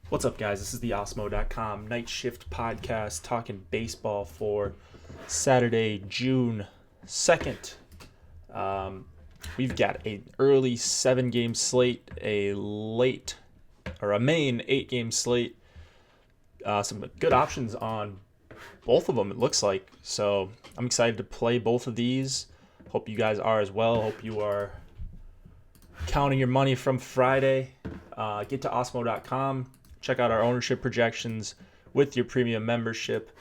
What's up, guys? This is the Osmo.com Night Shift Podcast talking baseball for Saturday, June 2nd. We've got an early 7-game slate, a main 8-game slate. Some good options on both of them, it looks like. So I'm excited to play both of these. Hope you guys are as well. Hope you are counting your money from Friday. Get to Osmo.com. Check out our ownership projections with your premium membership.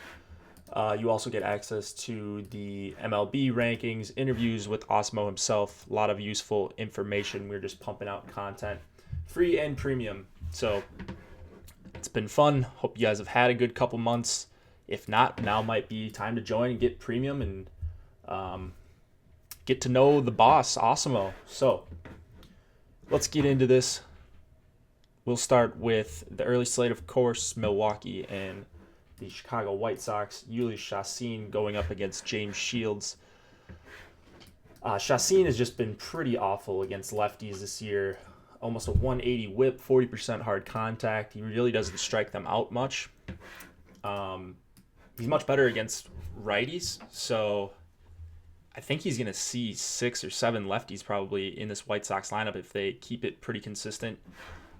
You also get access to the MLB rankings, interviews with Osmo himself, a lot of useful information. We're just pumping out content, free and premium. So it's been fun. Hope you guys have had a good couple months. If not, now might be time to join and get premium and get to know the boss, Osmo. So let's get into this. We'll start with the early slate, of course, Milwaukee and the Chicago White Sox. Jhoulys Chacin going up against James Shields. Chacin has just been pretty awful against lefties this year. Almost a 180 whip, 40% hard contact. He really doesn't strike them out much. He's much better against righties, so I think he's going to see 6 or 7 lefties probably in this White Sox lineup if they keep it pretty consistent.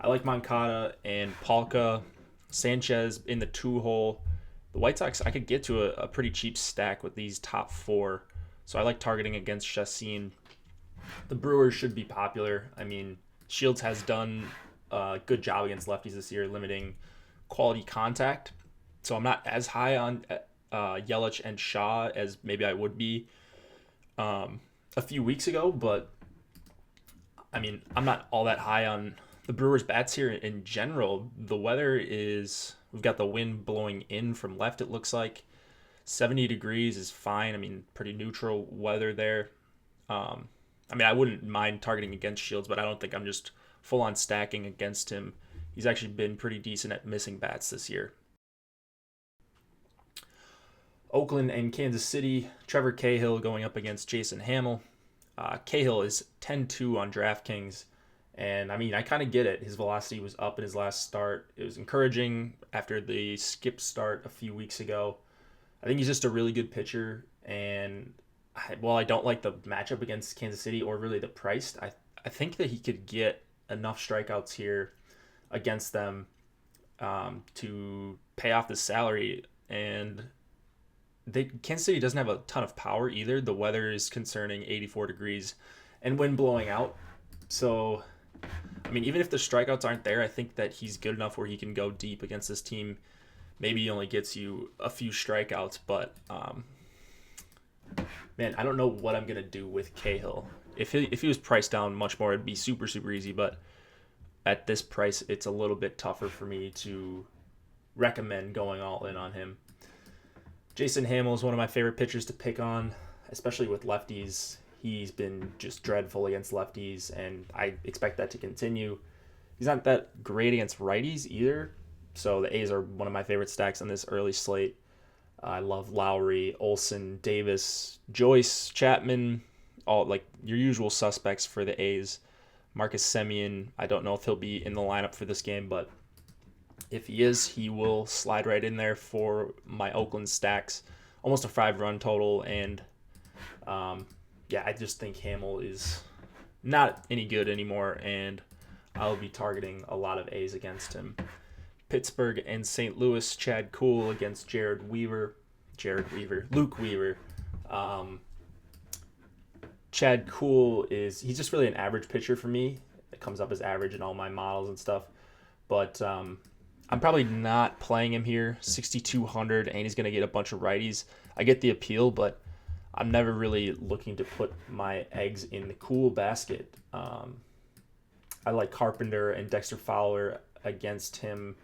I like Moncada and Palka, Sanchez in the 2-hole. The White Sox, I could get to a pretty cheap stack with these top 4. So I like targeting against Chacin. The Brewers should be popular. I mean, Shields has done a good job against lefties this year, limiting quality contact. So I'm not as high on Yelich and Shaw as maybe I would be a few weeks ago. But, I mean, I'm not all that high on the Brewers' bats here in general. The weather is, we've got the wind blowing in from left, it looks like. 70 degrees is fine. I mean, pretty neutral weather there. I mean, I wouldn't mind targeting against Shields, but I don't think I'm just full-on stacking against him. He's actually been pretty decent at missing bats this year. Oakland and Kansas City, Trevor Cahill going up against Jason Hammel. Cahill is 10-2 on DraftKings. And, I mean, I kind of get it. His velocity was up in his last start. It was encouraging after the skip start a few weeks ago. I think he's just a really good pitcher. And, while I don't like the matchup against Kansas City or really the price, I think that he could get enough strikeouts here against them to pay off the salary. And Kansas City doesn't have a ton of power either. The weather is concerning, 84 degrees, and wind blowing out. So, I mean, even if the strikeouts aren't there, I think that he's good enough where he can go deep against this team. Maybe he only gets you a few strikeouts, but man, I don't know what I'm gonna do with Cahill. If he was priced down much more, it'd be super super easy. But at this price, it's a little bit tougher for me to recommend going all in on him. Jason Hammel is one of my favorite pitchers to pick on, especially with lefties. He's been just dreadful against lefties, and I expect that to continue. He's not that great against righties either, so the A's are one of my favorite stacks on this early slate. I love Lowry, Olsen, Davis, Joyce, Chapman, all like your usual suspects for the A's. Marcus Semien, I don't know if he'll be in the lineup for this game, but if he is, he will slide right in there for my Oakland stacks. Almost a 5-run total, and yeah, I just think Hammel is not any good anymore, and I'll be targeting a lot of A's against him. Pittsburgh and St. Louis, Chad Kuhl against Luke Weaver. Chad Kuhl he's just really an average pitcher for me. It comes up as average in all my models and stuff, but I'm probably not playing him here. 6,200, and he's going to get a bunch of righties. I get the appeal, but I'm never really looking to put my eggs in the Kuhl basket. I like Carpenter and Dexter Fowler against him.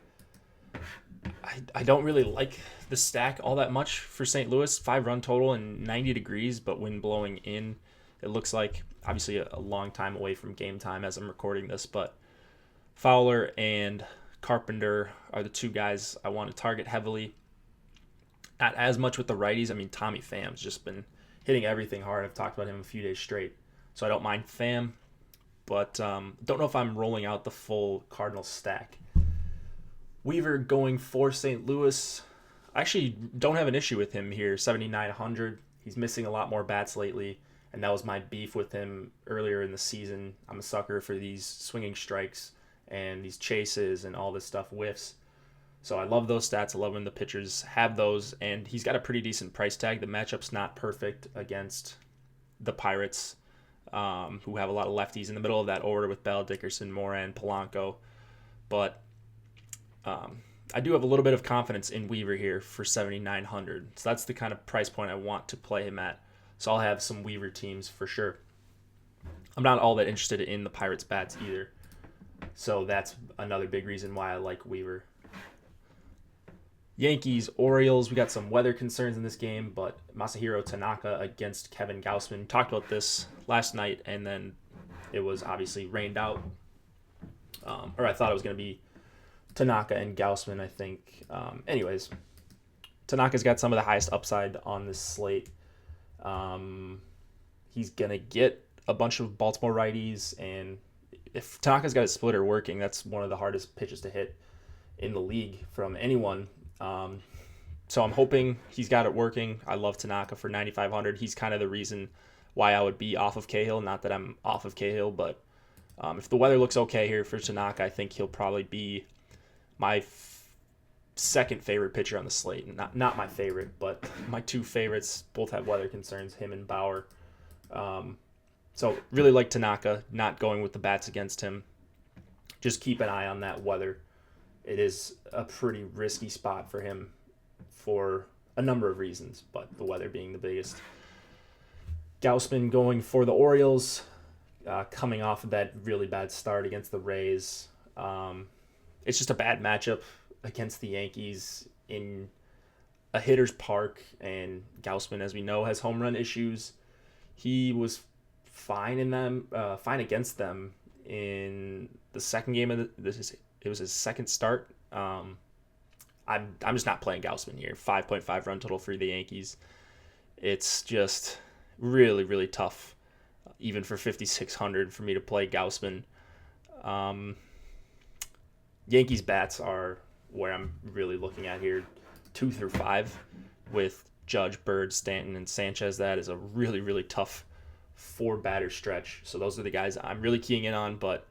I don't really like the stack all that much for St. Louis. 5-run total and 90 degrees, but wind blowing in. It looks like obviously a long time away from game time as I'm recording this, but Fowler and Carpenter are the two guys I want to target heavily. Not as much with the righties. I mean, Tommy Pham's just been hitting everything hard. I've talked about him a few days straight, so I don't mind Pham, but don't know if I'm rolling out the full Cardinals stack. Weaver going for St. Louis. I actually don't have an issue with him here, 7,900. He's missing a lot more bats lately, and that was my beef with him earlier in the season. I'm a sucker for these swinging strikes and these chases and all this stuff, whiffs. So I love those stats. I love when the pitchers have those, and he's got a pretty decent price tag. The matchup's not perfect against the Pirates, who have a lot of lefties in the middle of that order with Bell, Dickerson, Moran, Polanco. But I do have a little bit of confidence in Weaver here for 7,900. So that's the kind of price point I want to play him at. So I'll have some Weaver teams for sure. I'm not all that interested in the Pirates bats either. So that's another big reason why I like Weaver. Yankees, Orioles, we got some weather concerns in this game, but Masahiro Tanaka against Kevin Gausman. Talked about this last night, and then it was obviously rained out. Or I thought it was going to be Tanaka and Gausman, I think. Anyways, Tanaka's got some of the highest upside on this slate. He's going to get a bunch of Baltimore righties, and if Tanaka's got his splitter working, that's one of the hardest pitches to hit in the league from anyone. So I'm hoping he's got it working. I love Tanaka for 9,500. He's kind of the reason why I would be off of Cahill. Not that I'm off of Cahill, but if the weather looks okay here for Tanaka, I think he'll probably be my second favorite pitcher on the slate. Not my favorite, but my two favorites both have weather concerns, him and Bauer. So really like Tanaka, not going with the bats against him. Just keep an eye on that weather. It is a pretty risky spot for him for a number of reasons, but the weather being the biggest. Gausman going for the Orioles, coming off of that really bad start against the Rays. It's just a bad matchup against the Yankees in a hitter's park, and Gausman, as we know, has home run issues. He was fine against them in the second game of it was his second start. I'm just not playing Gausman here. 5.5 run total for the Yankees. It's just really, really tough, even for 5,600, for me to play Gausman. Yankees bats are where I'm really looking at here, 2 through 5, with Judge, Bird, Stanton, and Sanchez. That is a really, really tough 4-batter stretch. So those are the guys I'm really keying in on, but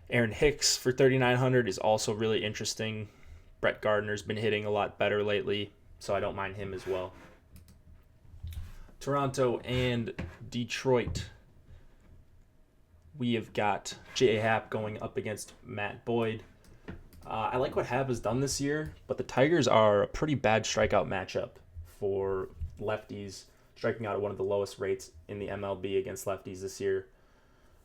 Aaron Hicks for 3,900 is also really interesting. Brett Gardner's been hitting a lot better lately, so I don't mind him as well. Toronto and Detroit. We have got J.A. Happ going up against Matt Boyd. I like what Happ has done this year, but the Tigers are a pretty bad strikeout matchup for lefties, striking out at one of the lowest rates in the MLB against lefties this year.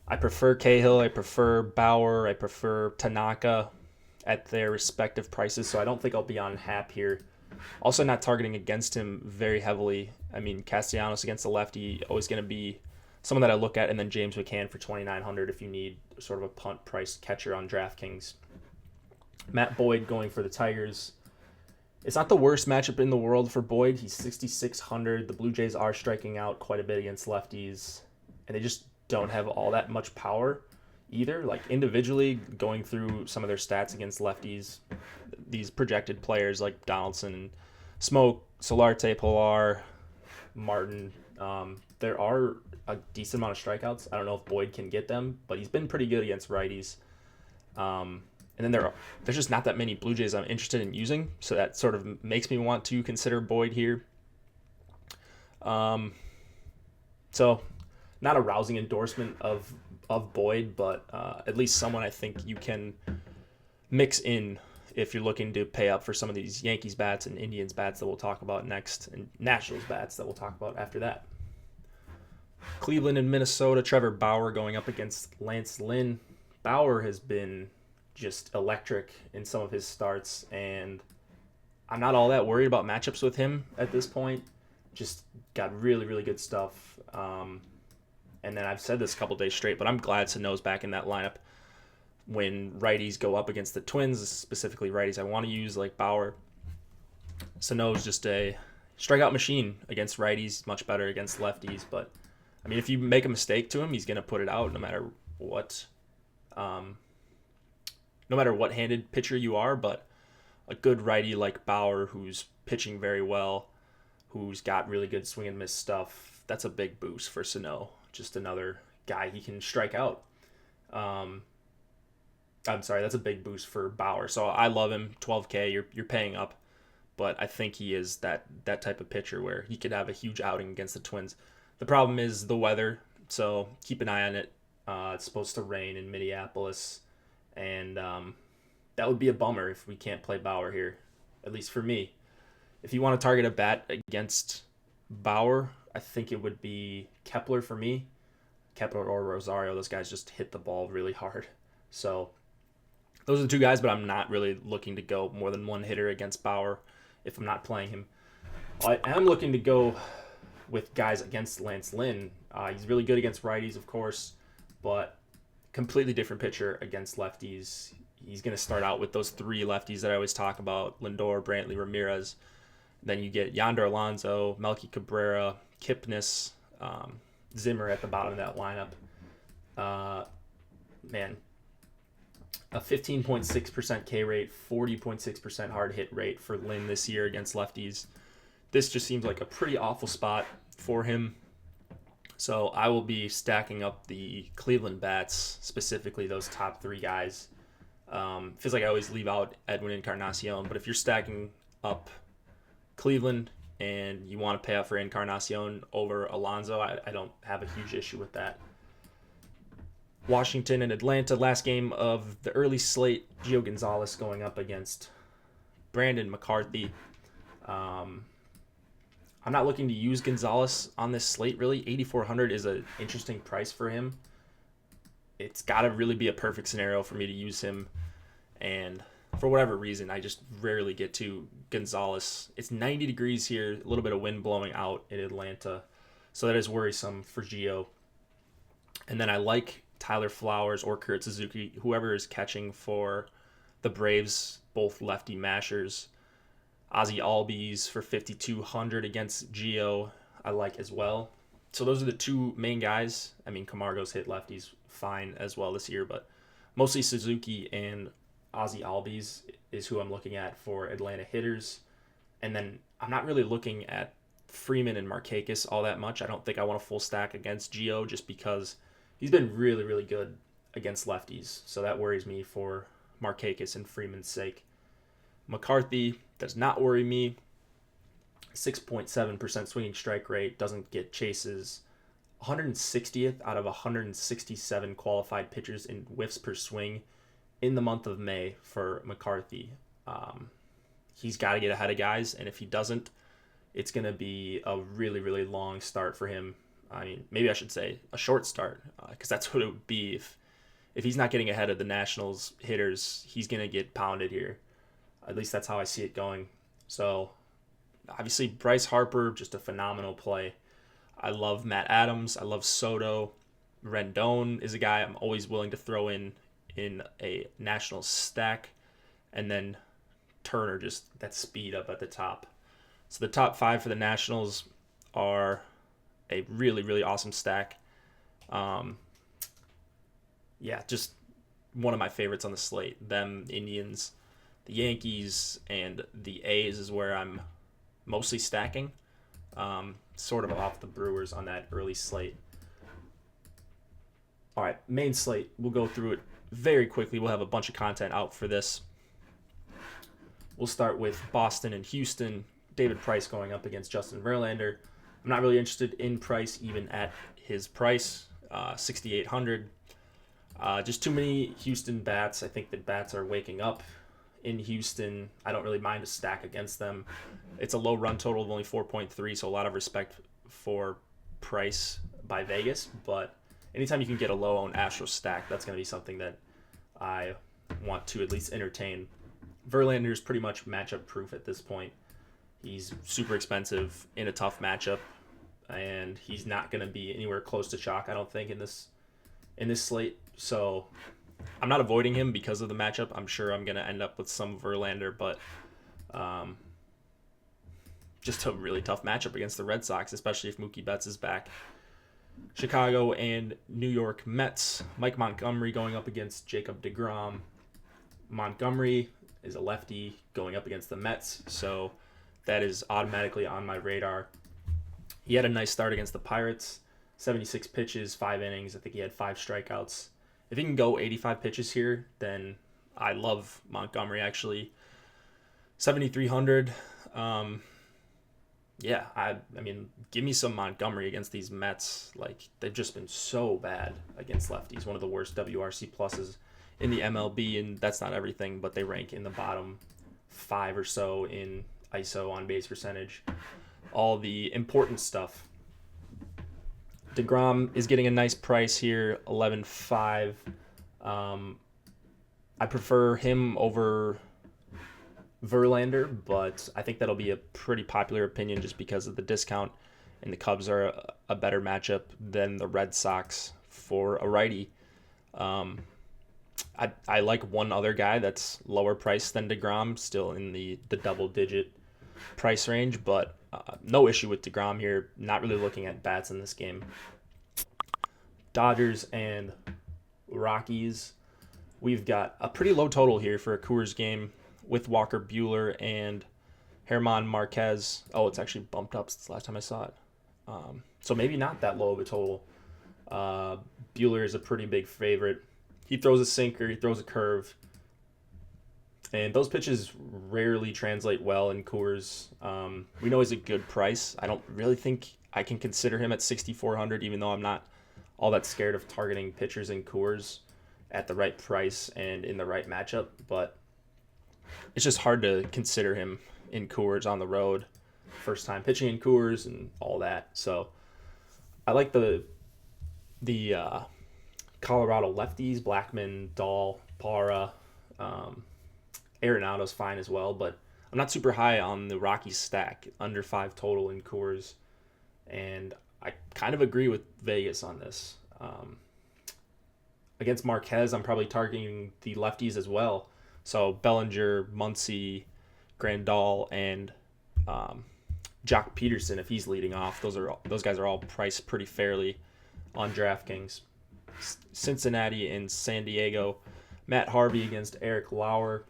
I prefer Cahill, I prefer Bauer, I prefer Tanaka at their respective prices, so I don't think I'll be on Happ here. Also not targeting against him very heavily. I mean, Castellanos against the lefty, always going to be someone that I look at, and then James McCann for 2,900 if you need sort of a punt price catcher on DraftKings. Matt Boyd going for the Tigers. It's not the worst matchup in the world for Boyd. He's 6,600. The Blue Jays are striking out quite a bit against lefties, and they just don't have all that much power either. Like individually, going through some of their stats against lefties, these projected players like Donaldson and Smoke, Solarte, Pilar, Martin, there are a decent amount of strikeouts. I don't know if Boyd can get them, but he's been pretty good against righties. And then there's just not that many Blue Jays I'm interested in using, so that sort of makes me want to consider Boyd here. So not a rousing endorsement of Boyd, but at least someone I think you can mix in if you're looking to pay up for some of these Yankees bats and Indians bats that we'll talk about next, and Nationals bats that we'll talk about after that. Cleveland and Minnesota, Trevor Bauer going up against Lance Lynn. Bauer has been just electric in some of his starts, and I'm not all that worried about matchups with him at this point. Just got really, really good stuff. And then I've said this a couple days straight, but I'm glad Sano's back in that lineup when righties go up against the Twins, specifically righties I want to use like Bauer. Sano's just a strikeout machine against righties, much better against lefties. But, I mean, if you make a mistake to him, he's going to put it out no matter what. No matter what handed pitcher you are, but a good righty like Bauer, who's pitching very well, who's got really good swing and miss stuff, that's a big boost for Sano. Just another guy he can strike out. I'm sorry, that's a big boost for Bauer. So I love him. 12K, you're paying up, but I think he is that type of pitcher where he could have a huge outing against the Twins. The problem is the weather, so keep an eye on it. It's supposed to rain in Minneapolis, and that would be a bummer if we can't play Bauer here, at least for me. If you want to target a bat against Bauer, I think it would be Kepler for me. Kepler or Rosario, those guys just hit the ball really hard. So those are the two guys, but I'm not really looking to go more than one hitter against Bauer if I'm not playing him. I am looking to go with guys against Lance Lynn. He's really good against righties, of course, but completely different pitcher against lefties. He's going to start out with those three lefties that I always talk about, Lindor, Brantley, Ramirez. Then you get Yonder Alonso, Melky Cabrera, Kipnis, Zimmer at the bottom of that lineup. A 15.6% K rate, 40.6% hard hit rate for Lynn this year against lefties. This just seems like a pretty awful spot for him. So I will be stacking up the Cleveland bats, specifically those top three guys. Feels like I always leave out Edwin Encarnacion, but if you're stacking up Cleveland and you want to pay up for Encarnacion over Alonso, I don't have a huge issue with that. Washington and Atlanta, last game of the early slate. Gio Gonzalez going up against Brandon McCarthy. I'm not looking to use Gonzalez on this slate, really. 8,400 is an interesting price for him. It's got to really be a perfect scenario for me to use him. And for whatever reason, I just rarely get to Gonzalez. It's 90 degrees here, a little bit of wind blowing out in Atlanta. So that is worrisome for Gio. And then I like Tyler Flowers or Kurt Suzuki, whoever is catching for the Braves, both lefty mashers. Ozzie Albies for 5,200 against Gio, I like as well. So those are the two main guys. I mean, Camargo's hit lefties fine as well this year, but mostly Suzuki and Ozzie Albies is who I'm looking at for Atlanta hitters. And then I'm not really looking at Freeman and Markakis all that much. I don't think I want a full stack against Gio just because he's been really, really good against lefties. So that worries me for Markakis and Freeman's sake. McCarthy does not worry me. 6.7% swinging strike rate, doesn't get chases. 160th out of 167 qualified pitchers in whiffs per swing in the month of May for McCarthy. He's got to get ahead of guys, and if he doesn't, it's going to be a really, really long start for him. I mean, maybe I should say a short start, because that's what it would be. If he's not getting ahead of the Nationals hitters, he's going to get pounded here. At least that's how I see it going. So, obviously, Bryce Harper, just a phenomenal play. I love Matt Adams. I love Soto. Rendon is a guy I'm always willing to throw in a Nationals stack. And then Turner, just that speed up at the top. So the top five for the Nationals are a really, really awesome stack. Just one of my favorites on the slate. Them, Indians, the Yankees, and the A's is where I'm mostly stacking. Sort of off the Brewers on that early slate. All right, main slate. We'll go through it very quickly. We'll have a bunch of content out for this. We'll start with Boston and Houston. David Price going up against Justin Verlander. I'm not really interested in Price even at his price, 6,800. Just too many Houston bats. I think the bats are waking up in Houston. I don't really mind a stack against them. It's a low run total of only 4.3, so a lot of respect for Price by Vegas. But anytime you can get a low-owned Astros stack, that's going to be something that I want to at least entertain. Verlander's pretty much matchup proof at this point. He's super expensive in a tough matchup, and he's not going to be anywhere close to chalk, I don't think, in this slate. So I'm not avoiding him because of the matchup. I'm sure I'm going to end up with some Verlander, but just a really tough matchup against the Red Sox, especially if Mookie Betts is back. Chicago and New York Mets. Mike Montgomery going up against Jacob deGrom. Montgomery is a lefty going up against the Mets, so that is automatically on my radar. He had a nice start against the Pirates, 76 pitches, 5 innings. I think he had 5 strikeouts. If he can go 85 pitches here, then I love Montgomery, actually. 7,300. Yeah, I mean, give me some Montgomery against these Mets. Like, they've just been so bad against lefties. One of the worst WRC pluses in the MLB, and that's not everything, but they rank in the bottom 5 or so in ISO, on base percentage, all the important stuff. DeGrom is getting a nice price here, 11.5. I prefer him over Verlander, but I think that'll be a pretty popular opinion just because of the discount, and the Cubs are a better matchup than the Red Sox for a righty. I like one other guy that's lower priced than DeGrom, still in the double-digit price range, but no issue with DeGrom here. Not really looking at bats in this game. Dodgers and Rockies. We've got a pretty low total here for a Coors game with Walker Buehler and German Marquez. Oh, it's actually bumped up since the last time I saw it. So maybe not that low of a total. Buehler is a pretty big favorite. He throws a sinker, he throws a curve, and those pitches rarely translate well in Coors. We know he's a good price. I don't really think I can consider him at 6,400, even though I'm not all that scared of targeting pitchers in Coors at the right price and in the right matchup, but it's just hard to consider him in Coors on the road, first time pitching in Coors and all that. So I like the Colorado lefties, Blackmon, Dahl, Parra. Arenado's fine as well, but I'm not super high on the Rockies stack, under 5 total in Coors, and I kind of agree with Vegas on this. Against Marquez, I'm probably targeting the lefties as well. So Bellinger, Muncy, Grandal, and Jock Peterson, if he's leading off. Those guys are all priced pretty fairly on DraftKings. Cincinnati and San Diego. Matt Harvey against Eric Lauer.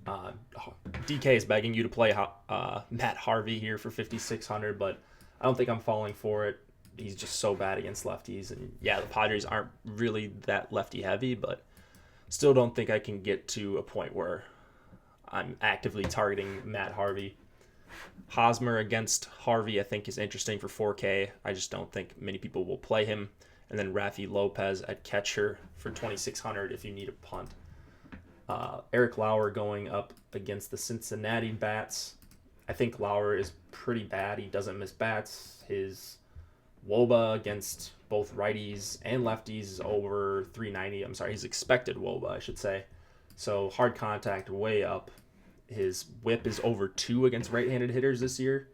DK is begging you to play Matt Harvey here for 5,600, but I don't think I'm falling for it. He's just so bad against lefties. And yeah, the Padres aren't really that lefty heavy, but still don't think I can get to a point where I'm actively targeting Matt Harvey. Hosmer against Harvey, I think, is interesting for 4K. I just don't think many people will play him. And then Rafi Lopez at catcher for 2,600 if you need a punt. Eric Lauer going up against the Cincinnati bats. I think Lauer is pretty bad. He doesn't miss bats. His WOBA against both righties and lefties is over 390. I'm sorry, his expected WOBA, I should say. So hard contact way up. His whip is over 2 against right-handed hitters this year.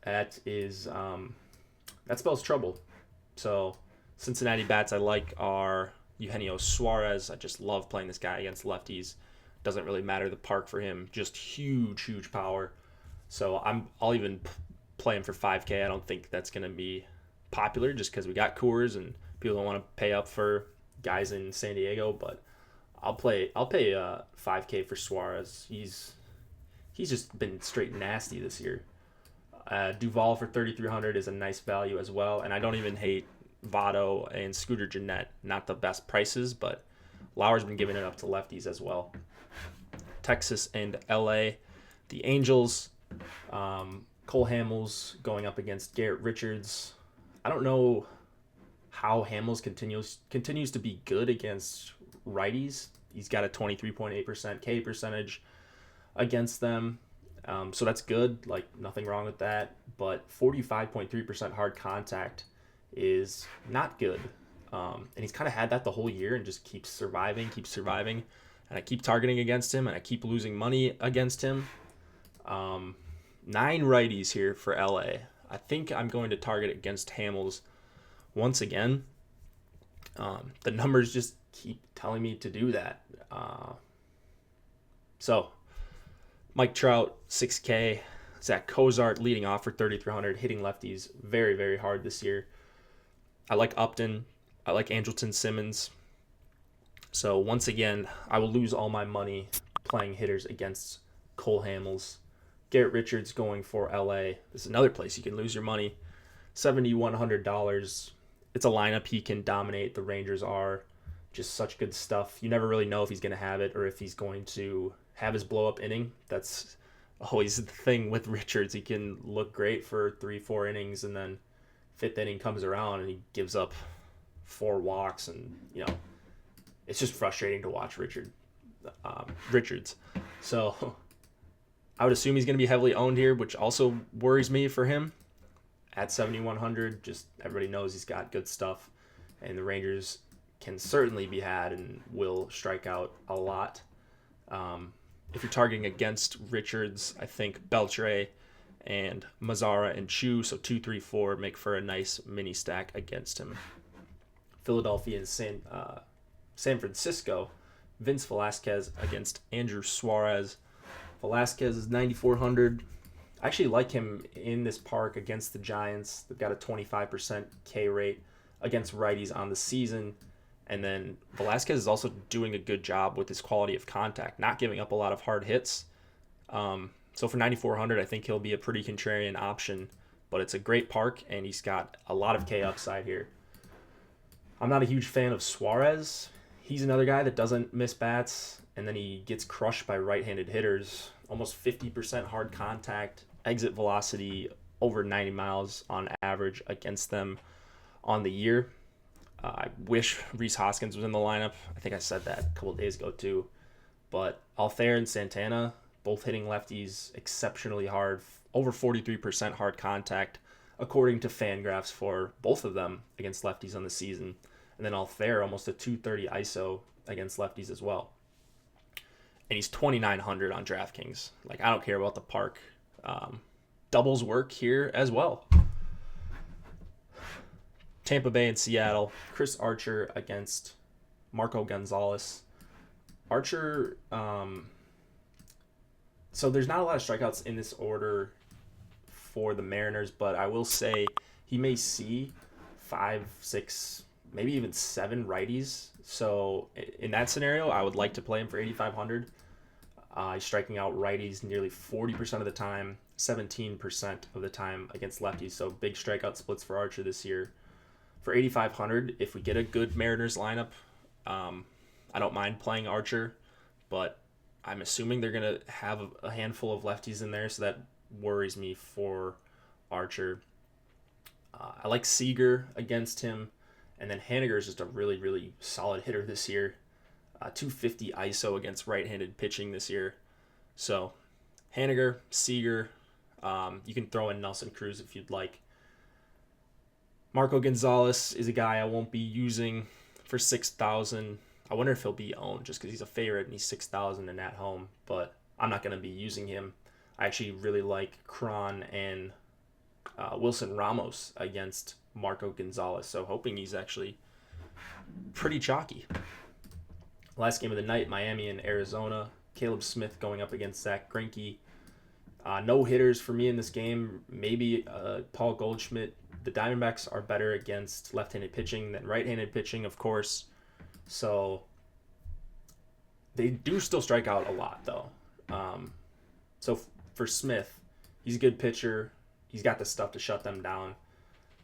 That spells trouble. So Cincinnati bats I like are Eugenio Suarez. I just love playing this guy against lefties. Doesn't really matter the park for him. Just huge power. So I'll even play him for 5K. I don't think that's going to be popular just because we got Coors and people don't want to pay up for guys in San Diego. But I'll pay 5K for Suarez. He's just been straight nasty this year. Duvall for 3,300 is a nice value as well, and I don't even hate Votto and Scooter Gennett. Not the best prices, but Lauer's been giving it up to lefties as well. Texas and LA, the Angels. Cole Hamels going up against Garrett Richards. I don't know how Hamels continues to be good against righties. He's got a 23.8% K percentage against them. So that's good. Like, nothing wrong with that. But 45.3% hard contact is not good. And he's kind of had that the whole year and just keeps surviving. And I keep targeting against him, and I keep losing money against him. 9 righties here for LA. I think I'm going to target against Hamels once again. The numbers just keep telling me to do that. So, Mike Trout, 6K. Zach Cozart leading off for 3,300, hitting lefties very, very hard this year. I like Upton. I like Andrelton Simmons. So, once again, I will lose all my money playing hitters against Cole Hamels. Garrett Richards going for LA. This is another place you can lose your money. $7,100. It's a lineup he can dominate. The Rangers are just such good stuff. You never really know if he's going to have it or if he's going to have his blow-up inning. That's always the thing with Richards. He can look great for 3-4 innings, and then fifth inning comes around and he gives up 4 walks, and it's just frustrating to watch Richards. So I would assume he's going to be heavily owned here, which also worries me for him. At 7,100, just everybody knows he's got good stuff, and the Rangers can certainly be had and will strike out a lot. If you're targeting against Richards, I think Beltre and Mazzara and Chu, so 2, 3, 4, make for a nice mini stack against him. Philadelphia and San Francisco, Vince Velasquez against Andrew Suarez. Velasquez is 9,400. I actually like him in this park against the Giants. They've got a 25% K rate against righties on the season. And then Velasquez is also doing a good job with his quality of contact, not giving up a lot of hard hits. So for 9,400, I think he'll be a pretty contrarian option. But it's a great park, and he's got a lot of K upside here. I'm not a huge fan of Suarez. He's another guy that doesn't miss bats, and then he gets crushed by right-handed hitters. Almost 50% hard contact, exit velocity over 90 miles on average against them on the year. I wish Rhys Hoskins was in the lineup. I think I said that a couple of days ago too. But Altherr and Santana, both hitting lefties exceptionally hard, over 43% hard contact, according to Fangraphs for both of them against lefties on the season. And then Altherr, almost a 230 ISO against lefties as well. And he's 2,900 on DraftKings. Like, I don't care about the park. Doubles work here as well. Tampa Bay and Seattle. Chris Archer against Marco Gonzalez. Archer, so there's not a lot of strikeouts in this order for the Mariners, but I will say he may see 5, 6, maybe even 7 righties. So in that scenario, I would like to play him for 8,500. He's striking out righties nearly 40% of the time, 17% of the time against lefties. So big strikeout splits for Archer this year. For 8,500, if we get a good Mariners lineup, I don't mind playing Archer, but I'm assuming they're going to have a handful of lefties in there, so that worries me for Archer. I like Seager against him, and then Haniger is just a really, really solid hitter this year. 250 ISO against right-handed pitching this year. So Haniger, Seager, you can throw in Nelson Cruz if you'd like. Marco Gonzalez is a guy I won't be using for 6,000. I wonder if he'll be owned just because he's a favorite and he's 6,000 and at home, but I'm not going to be using him. I actually really like Cron and Wilson Ramos against Marco Gonzalez, so hoping he's actually pretty chalky. Last game of the night, Miami and Arizona. Caleb Smith going up against Zach Greinke. No hitters for me in this game. Maybe Paul Goldschmidt. The Diamondbacks are better against left-handed pitching than right-handed pitching, of course. So they do still strike out a lot, though. So for Smith, he's a good pitcher. He's got the stuff to shut them down.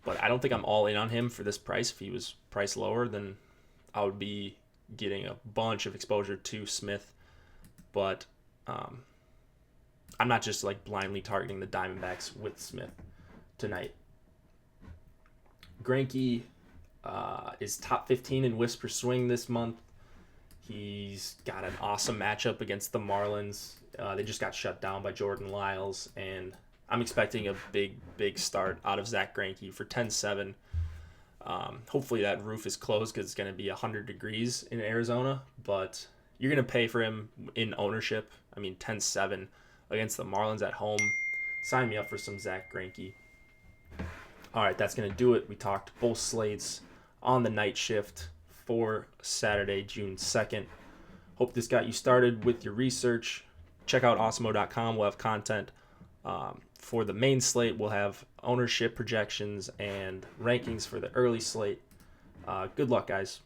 But I don't think I'm all in on him for this price. If he was priced lower, then I would be getting a bunch of exposure to Smith. But I'm not just like blindly targeting the Diamondbacks with Smith tonight. Greinke is top 15 in whiffs per swing this month. He's got an awesome matchup against the Marlins. They just got shut down by Jordan Lyles, and I'm expecting a big start out of Zach Greinke for 10-7. Hopefully that roof is closed because it's going to be 100 degrees in Arizona, but you're going to pay for him in ownership. I mean, 10-7 against the Marlins at home. Sign me up for some Zach Greinke. All right, that's going to do it. We talked both slates on the night shift for Saturday, June 2nd. Hope this got you started with your research. Check out Awesemo.com. We'll have content for the main slate. We'll have ownership projections and rankings for the early slate. Good luck, guys.